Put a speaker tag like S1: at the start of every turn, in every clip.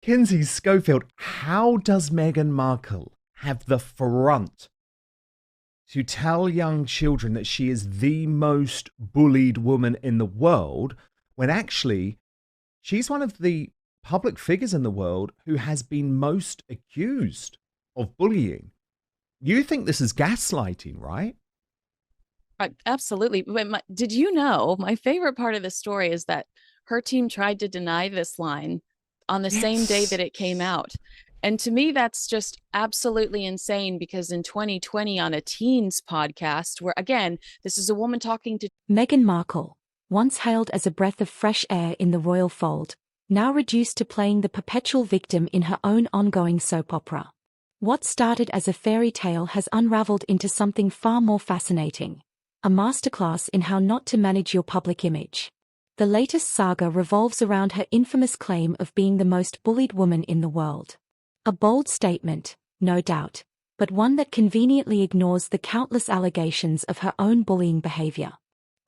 S1: Kinsey Schofield, how does Meghan Markle have the front to tell young children that she is the most bullied woman in the world when actually she's one of the public figures in the world who has been most accused of bullying? You think this is gaslighting, right?
S2: Absolutely. But did you know my favorite part of the story is that her team tried to deny this line on the same day
S1: Yes.
S2: that it came out. And to me, that's just absolutely insane because in 2020, on a teens podcast, where again, this is a woman talking to
S3: Meghan Markle, once hailed as a breath of fresh air in the royal fold, now reduced to playing the perpetual victim in her own ongoing soap opera. What started as a fairy tale has unraveled into something far more fascinating, a masterclass in how not to manage your public image. The latest saga revolves around her infamous claim of being the most bullied woman in the world. A bold statement, no doubt, but one that conveniently ignores the countless allegations of her own bullying behavior.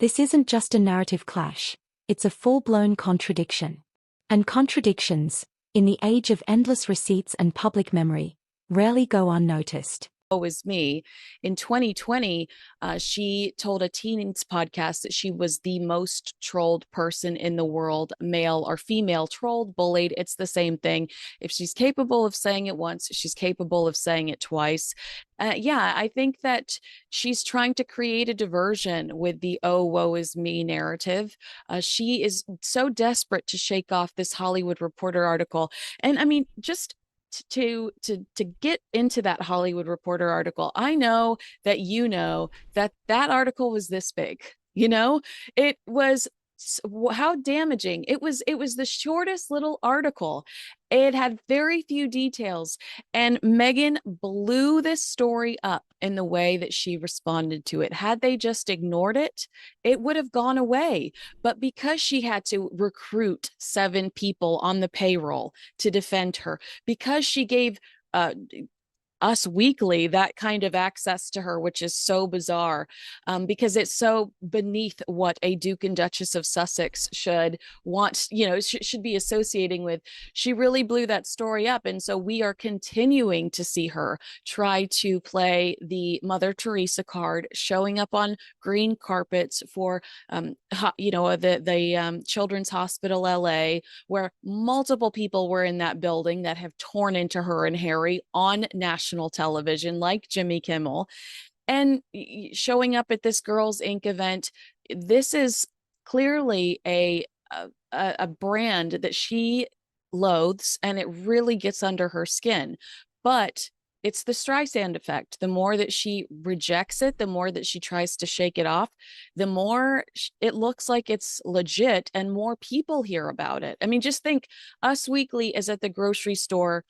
S3: This isn't just a narrative clash, it's a full-blown contradiction. And contradictions, in the age of endless receipts and public memory, rarely go unnoticed.
S2: Was me. In 2020, she told a teens podcast that she was the most trolled person in the world, male or female, trolled, bullied. It's the same thing. If she's capable of saying it once, she's capable of saying it twice. Yeah, I think that she's trying to create a diversion with the "oh, woe is me" narrative. She is so desperate to shake off this Hollywood Reporter article. And I mean, just to get into that Hollywood Reporter article, I know that that article was this big. It was how damaging it was the shortest little article. It had very few details, and Meghan blew this story up in the way that she responded to it. Had they just ignored it, it would have gone away. But because she had to recruit 7 people on the payroll to defend her, because she gave us Weekly that kind of access to her, which is so bizarre, because it's so beneath what a Duke and Duchess of Sussex should want, should be associating with. She really blew that story up. And so we are continuing to see her try to play the Mother Teresa card, showing up on green carpets for, the Children's Hospital LA, where multiple people were in that building that have torn into her and Harry on national television, like Jimmy Kimmel, and showing up at this Girls Inc. event. This is clearly a brand that she loathes, and it really gets under her skin. But it's the Streisand effect. The more that she rejects it, the more that she tries to shake it off, the more it looks like it's legit and more people hear about it. I mean, just think, Us Weekly is at the grocery store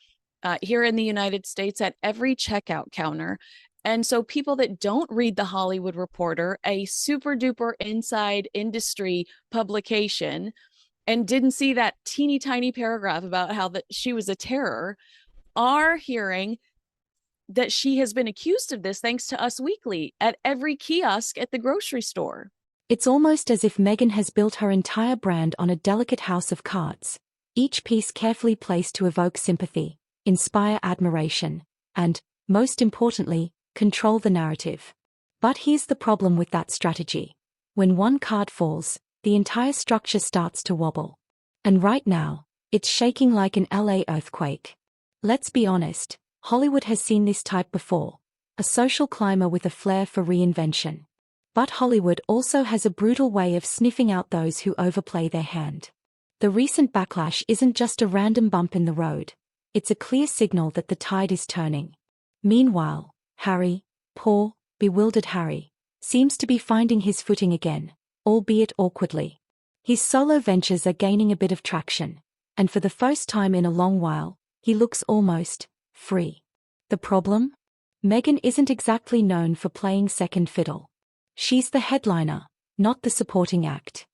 S2: here in the United States at every checkout counter. And so people that don't read the Hollywood Reporter, a super duper inside industry publication, and didn't see that teeny tiny paragraph about how that she was a terror, are hearing that she has been accused of this thanks to Us Weekly at every kiosk at the grocery store.
S3: It's almost as if Meghan has built her entire brand on a delicate house of cards, each piece carefully placed to evoke sympathy, inspire admiration, and, most importantly, control the narrative. But here's the problem with that strategy. When one card falls, the entire structure starts to wobble. And right now, it's shaking like an LA earthquake. Let's be honest, Hollywood has seen this type before, a social climber with a flair for reinvention. But Hollywood also has a brutal way of sniffing out those who overplay their hand. The recent backlash isn't just a random bump in the road. It's a clear signal that the tide is turning. Meanwhile, Harry, poor, bewildered Harry, seems to be finding his footing again, albeit awkwardly. His solo ventures are gaining a bit of traction, and for the first time in a long while, he looks almost free. The problem? Meghan isn't exactly known for playing second fiddle. She's the headliner, not the supporting act.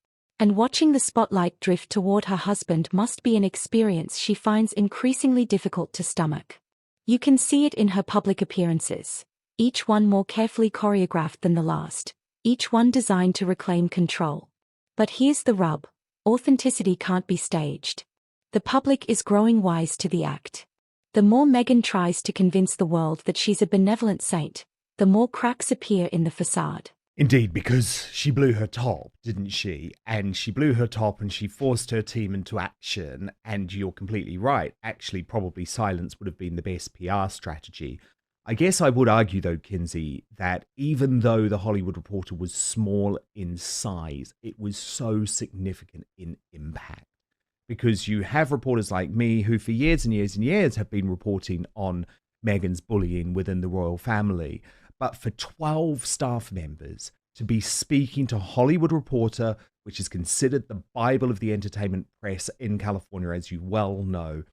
S3: And watching the spotlight drift toward her husband must be an experience she finds increasingly difficult to stomach. You can see it in her public appearances, each one more carefully choreographed than the last, each one designed to reclaim control. But here's the rub: authenticity can't be staged. The public is growing wise to the act. The more Meghan tries to convince the world that she's a benevolent saint, the more cracks appear in the facade.
S1: Indeed, because she blew her top, didn't she? And she blew her top and she forced her team into action. And you're completely right. Actually, probably silence would have been the best PR strategy. I guess I would argue, though, Kinsey, that even though the Hollywood Reporter was small in size, it was so significant in impact. Because you have reporters like me who for years and years and years have been reporting on Meghan's bullying within the royal family. But for 12 staff members to be speaking to Hollywood Reporter, which is considered the Bible of the entertainment press in California, as you well know,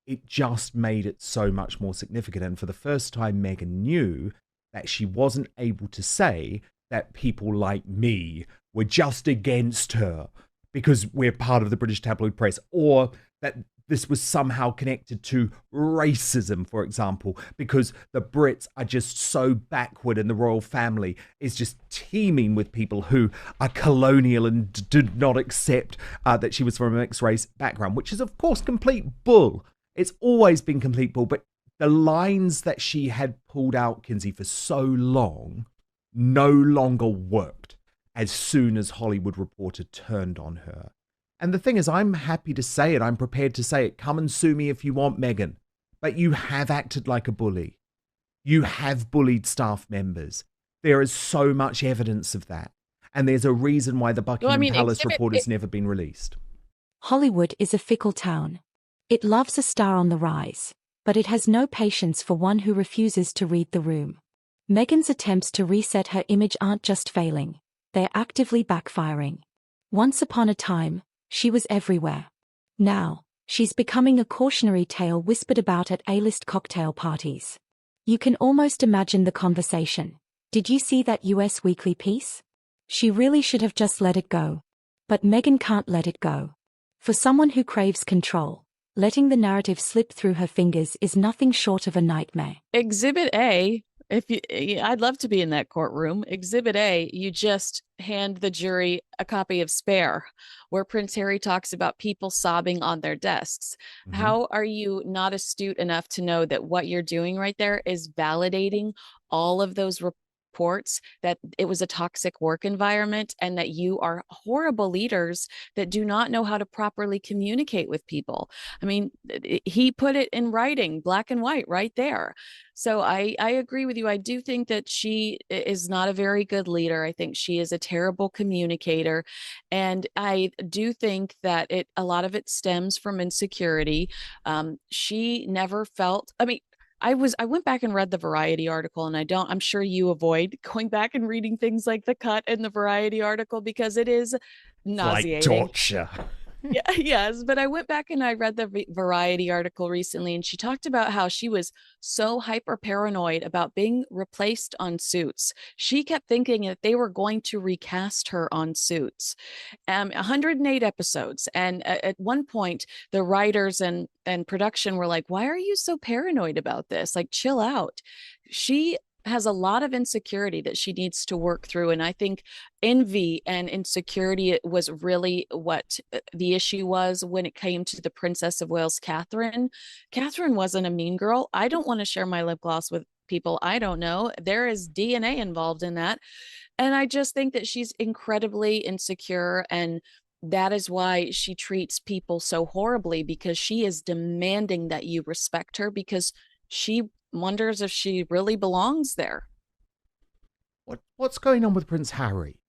S1: it just made it so much more significant. And for the first time, Meghan knew that she wasn't able to say that people like me were just against her because we're part of the British tabloid press, or that this was somehow connected to racism, for example, because the Brits are just so backward and the royal family is just teeming with people who are colonial and did not accept that she was from a mixed race background, which is, of course, complete bull. It's always been complete bull. But the lines that she had pulled out, Kinsey, for so long no longer worked as soon as Hollywood Reporter turned on her. And the thing is, I'm happy to say it. I'm prepared to say it. Come and sue me if you want, Meghan. But you have acted like a bully. You have bullied staff members. There is so much evidence of that. And there's a reason why the Buckingham Palace report has never been released.
S3: Hollywood is a fickle town. It loves a star on the rise, but it has no patience for one who refuses to read the room. Meghan's attempts to reset her image aren't just failing. They're actively backfiring. Once upon a time, she was everywhere. Now, she's becoming a cautionary tale whispered about at A-list cocktail parties. You can almost imagine the conversation. Did you see that US Weekly piece? She really should have just let it go. But Meghan can't let it go. For someone who craves control, letting the narrative slip through her fingers is nothing short of a nightmare.
S2: Exhibit A, I'd love to be in that courtroom. Exhibit A, you just hand the jury a copy of Spare, where Prince Harry talks about people sobbing on their desks. Mm-hmm. How are you not astute enough to know that what you're doing right there is validating all of those reports that it was a toxic work environment and that you are horrible leaders that do not know how to properly communicate with people? I mean, he put it in writing, black and white, right there. So I agree with you. I do think that she is not a very good leader. I think she is a terrible communicator. And I do think that a lot of it stems from insecurity. She never felt, I went back and read the Variety article, and I'm sure you avoid going back and reading things like The Cut and the Variety article because it is nauseating.
S1: Like torture.
S2: Yeah, yes, but I went back and I read the Variety article recently, and she talked about how she was so hyper paranoid about being replaced on Suits. She kept thinking that they were going to recast her on Suits. 108 episodes, and at one point, the writers and production were like, "Why are you so paranoid about this? Like, chill out." She has a lot of insecurity that she needs to work through. And I think envy and insecurity was really what the issue was when it came to the Princess of Wales, Catherine. Catherine wasn't a mean girl. I don't want to share my lip gloss with people I don't know. There is DNA involved in that. And I just think that she's incredibly insecure, and that is why she treats people so horribly, because she is demanding that you respect her because she wonders if she really belongs there.
S1: What's going on with Prince Harry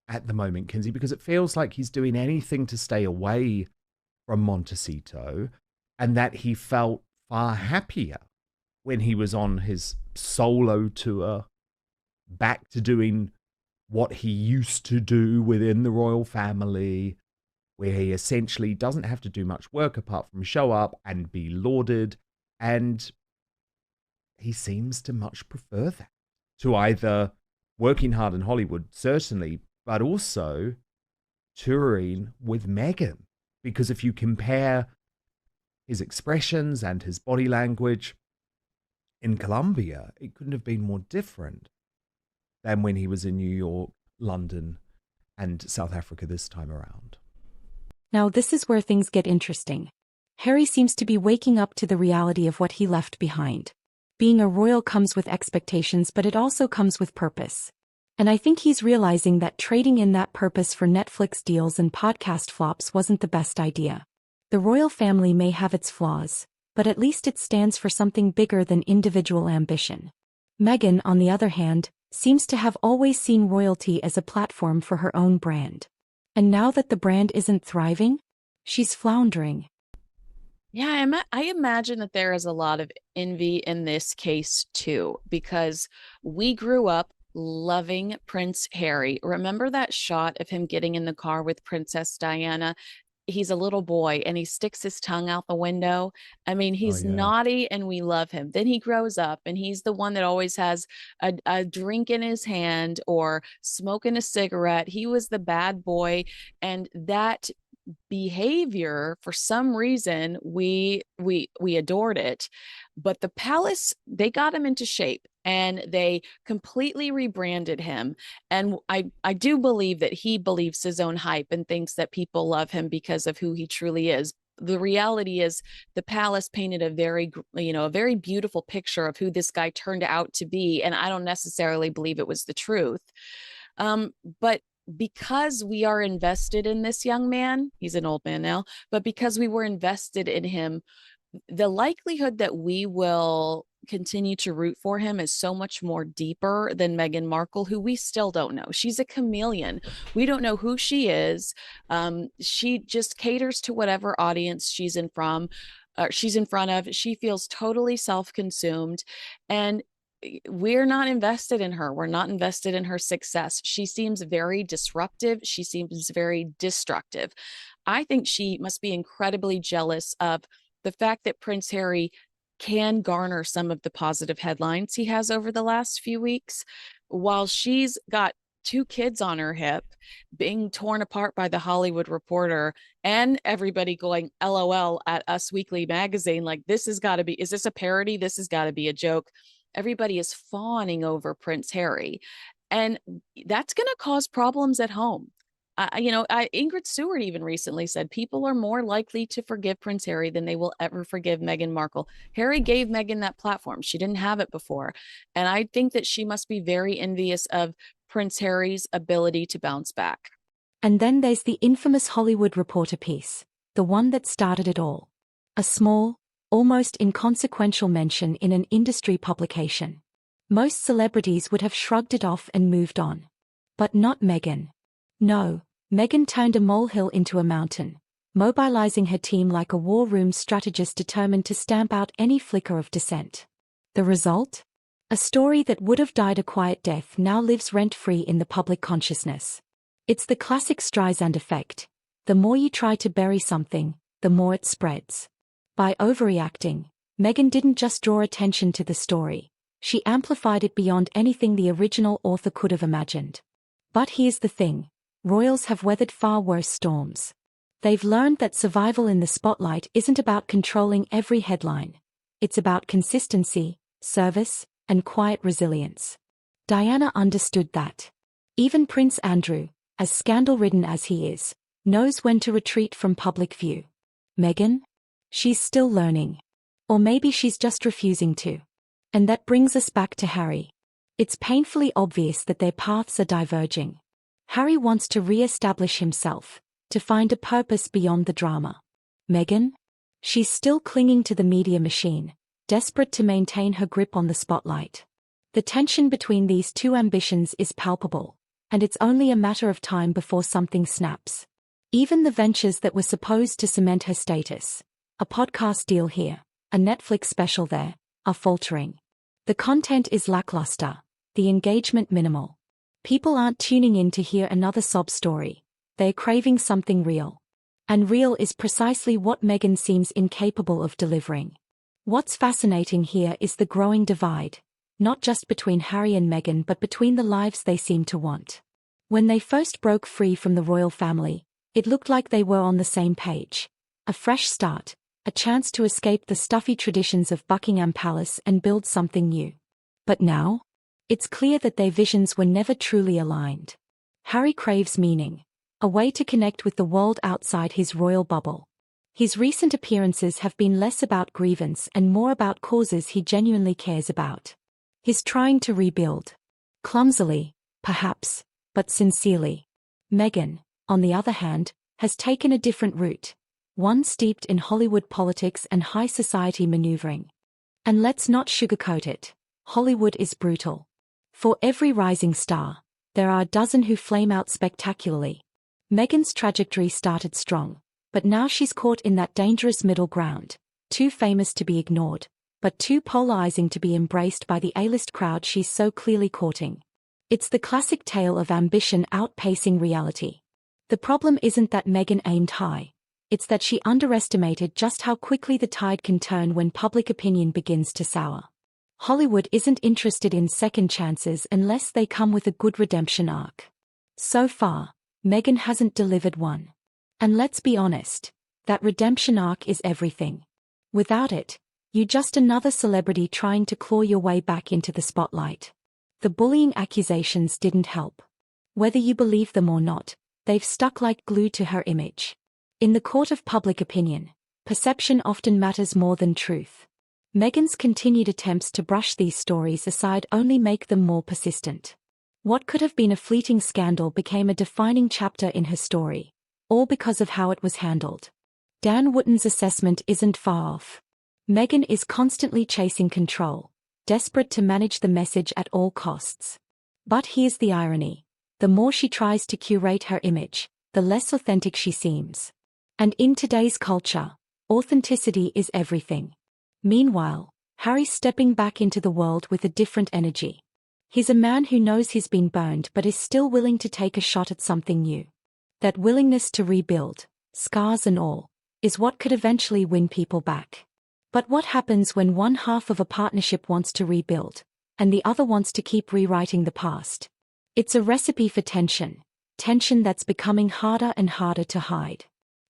S1: at the moment, Kinsey? Because it feels like he's doing anything to stay away from Montecito, and that he felt far happier when he was on his solo tour, back to doing what he used to do within the royal family, where he essentially doesn't have to do much work apart from show up and be lauded. And he seems to much prefer that to either working hard in Hollywood, certainly, but also touring with Meghan. Because if you compare his expressions and his body language in Colombia, it couldn't have been more different than when he was in New York, London, and South Africa this time around.
S3: Now, this is where things get interesting. Harry seems to be waking up to the reality of what he left behind. Being a royal comes with expectations, but it also comes with purpose. And I think he's realizing that trading in that purpose for Netflix deals and podcast flops wasn't the best idea. The royal family may have its flaws, but at least it stands for something bigger than individual ambition. Meghan, on the other hand, seems to have always seen royalty as a platform for her own brand. And now that the brand isn't thriving, she's floundering.
S2: Yeah, I imagine that there is a lot of envy in this case too, because we grew up loving Prince Harry. Remember that shot of him getting in the car with Princess Diana? He's a little boy and he sticks his tongue out the window. I mean,
S1: Oh,
S2: he's
S1: yeah.
S2: naughty and we love him. Then he grows up and he's the one that always has a drink in his hand or smoking a cigarette. He was the bad boy. And that behavior, for some reason, we adored it. But the palace, they got him into shape and they completely rebranded him. And I do believe that he believes his own hype and thinks that people love him because of who he truly is. The reality is the palace painted a very beautiful picture of who this guy turned out to be, and I don't necessarily believe it was the truth. But because we are invested in this young man, he's an old man now, but because we were invested in him, the likelihood that we will continue to root for him is so much more deeper than Meghan Markle, who we still don't know. She's a chameleon. We don't know who she is. She just caters to whatever audience she's in front of. She feels totally self-consumed, and we're not invested in her. We're not invested in her success. She seems very disruptive. She seems very destructive. I think she must be incredibly jealous of the fact that Prince Harry can garner some of the positive headlines he has over the last few weeks, while she's got two kids on her hip being torn apart by the Hollywood Reporter and everybody going LOL at Us Weekly magazine. Like, is this a parody? This has got to be a joke. Everybody is fawning over Prince Harry, and that's going to cause problems at home. Ingrid Stewart even recently said people are more likely to forgive Prince Harry than they will ever forgive Meghan Markle. Harry gave Meghan that platform. She didn't have it before. And I think that she must be very envious of Prince Harry's ability to bounce back.
S3: And then there's the infamous Hollywood Reporter piece, the one that started it all. A small, almost inconsequential mention in an industry publication. Most celebrities would have shrugged it off and moved on. But not Meghan. No, Meghan turned a molehill into a mountain, mobilizing her team like a war room strategist determined to stamp out any flicker of dissent. The result? A story that would have died a quiet death now lives rent-free in the public consciousness. It's the classic Streisand effect. The more you try to bury something, the more it spreads. By overreacting, Meghan didn't just draw attention to the story, she amplified it beyond anything the original author could have imagined. But here's the thing. Royals have weathered far worse storms. They've learned that survival in the spotlight isn't about controlling every headline. It's about consistency, service, and quiet resilience. Diana understood that. Even Prince Andrew, as scandal-ridden as he is, knows when to retreat from public view. Meghan? She's still learning. Or maybe she's just refusing to. And that brings us back to Harry. It's painfully obvious that their paths are diverging. Harry wants to re-establish himself, to find a purpose beyond the drama. Meghan? She's still clinging to the media machine, desperate to maintain her grip on the spotlight. The tension between these two ambitions is palpable, and it's only a matter of time before something snaps. Even the ventures that were supposed to cement her status, a podcast deal here, a Netflix special there, are faltering. The content is lackluster, the engagement minimal. People aren't tuning in to hear another sob story. They're craving something real. And real is precisely what Meghan seems incapable of delivering. What's fascinating here is the growing divide, not just between Harry and Meghan but between the lives they seem to want. When they first broke free from the royal family, it looked like they were on the same page. A fresh start, a chance to escape the stuffy traditions of Buckingham Palace and build something new. But now? It's clear that their visions were never truly aligned. Harry craves meaning, a way to connect with the world outside his royal bubble. His recent appearances have been less about grievance and more about causes he genuinely cares about. He's trying to rebuild. Clumsily, perhaps, but sincerely. Meghan, on the other hand, has taken a different route, one steeped in Hollywood politics and high society maneuvering. And let's not sugarcoat it, Hollywood is brutal. For every rising star, there are a dozen who flame out spectacularly. Meghan's trajectory started strong, but now she's caught in that dangerous middle ground, too famous to be ignored, but too polarizing to be embraced by the A-list crowd she's so clearly courting. It's the classic tale of ambition outpacing reality. The problem isn't that Meghan aimed high. It's that she underestimated just how quickly the tide can turn when public opinion begins to sour. Hollywood isn't interested in second chances unless they come with a good redemption arc. So far, Meghan hasn't delivered one. And let's be honest, that redemption arc is everything. Without it, you're just another celebrity trying to claw your way back into the spotlight. The bullying accusations didn't help. Whether you believe them or not, they've stuck like glue to her image. In the court of public opinion, perception often matters more than truth. Meghan's continued attempts to brush these stories aside only make them more persistent. What could have been a fleeting scandal became a defining chapter in her story, all because of how it was handled. Dan Wootton's assessment isn't far off. Meghan is constantly chasing control, desperate to manage the message at all costs. But here's the irony. The more she tries to curate her image, the less authentic she seems. And in today's culture, authenticity is everything. Meanwhile, Harry's stepping back into the world with a different energy. He's a man who knows he's been burned but is still willing to take a shot at something new. That willingness to rebuild, scars and all, is what could eventually win people back. But what happens when one half of a partnership wants to rebuild, and the other wants to keep rewriting the past? It's a recipe for tension that's becoming harder and harder to hide.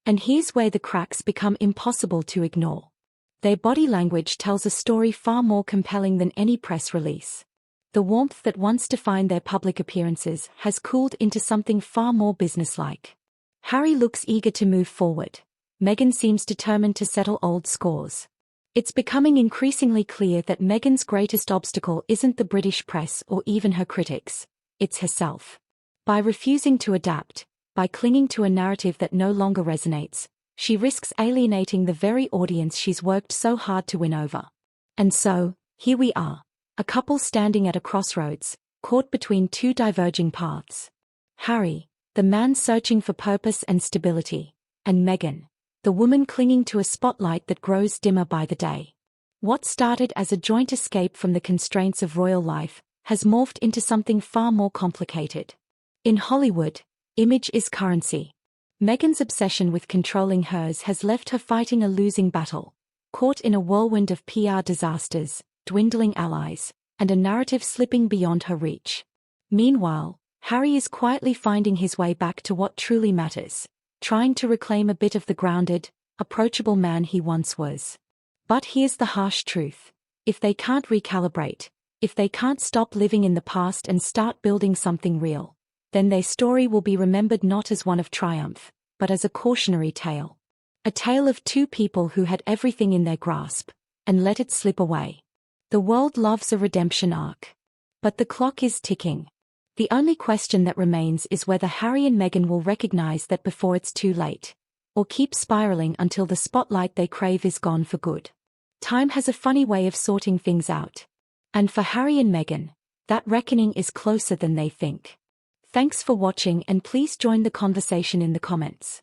S3: And here's where the cracks become impossible to ignore. Their body language tells a story far more compelling than any press release. The warmth that once defined their public appearances has cooled into something far more businesslike. Harry looks eager to move forward. Meghan seems determined to settle old scores. It's becoming increasingly clear that Meghan's greatest obstacle isn't the British press or even her critics, it's herself. By refusing to adapt, by clinging to a narrative that no longer resonates, she risks alienating the very audience she's worked so hard to win over. And so, here we are, a couple standing at a crossroads, caught between two diverging paths. Harry, the man searching for purpose and stability, and Meghan, the woman clinging to a spotlight that grows dimmer by the day. What started as a joint escape from the constraints of royal life has morphed into something far more complicated. In Hollywood, image is currency. Meghan's obsession with controlling hers has left her fighting a losing battle, caught in a whirlwind of PR disasters, dwindling allies, and a narrative slipping beyond her reach. Meanwhile, Harry is quietly finding his way back to what truly matters, trying to reclaim a bit of the grounded, approachable man he once was. But here's the harsh truth. If they can't recalibrate, if they can't stop living in the past and start building something real, then their story will be remembered not as one of triumph, but as a cautionary tale. A tale of two people who had everything in their grasp, and let it slip away. The world loves a redemption arc. But the clock is ticking. The only question that remains is whether Harry and Meghan will recognize that before it's too late, or keep spiraling until the spotlight they crave is gone for good. Time has a funny way of sorting things out. And for Harry and Meghan, that reckoning is closer than they think. Thanks for watching and please join the conversation in the comments.